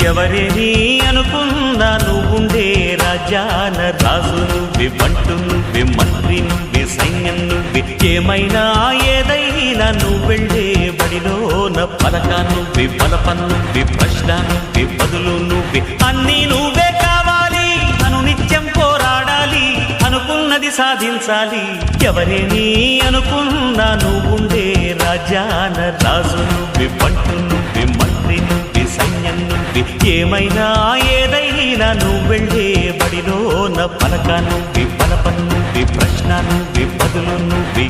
ఎవరేని అనుకున్నా నువ్వుండే రాజ్యాన రాజు నువ్వే, బంటు నువ్వే, మంత్రి నువ్వే, సైన్యం నువ్వే, ఏమైనా ఏదైనా నువ్వెళ్ళే బడిలోన పలక నువ్వే, బలపం నువ్వే, ప్రశ్న నువ్వే, బదులు నువ్వే, అన్నీ నువ్వే కావాలి. నిత్యం పోరాడాలి, అనుకున్నది సాధించాలి. ఎవరేని అనుకున్నా నువ్వుండే రాజ్యాన రాజు నువ్వే, బంటు నువ్వే, మంత్రి నువ్వే, సైన్యం నువ్వే, ఏమైనా ఏదైనా నువ్వెళ్ళే బడిలోన పలక నువ్వే, బలపం నువ్వే, ప్రశ్న నువ్వే, బదులు నువ్వే.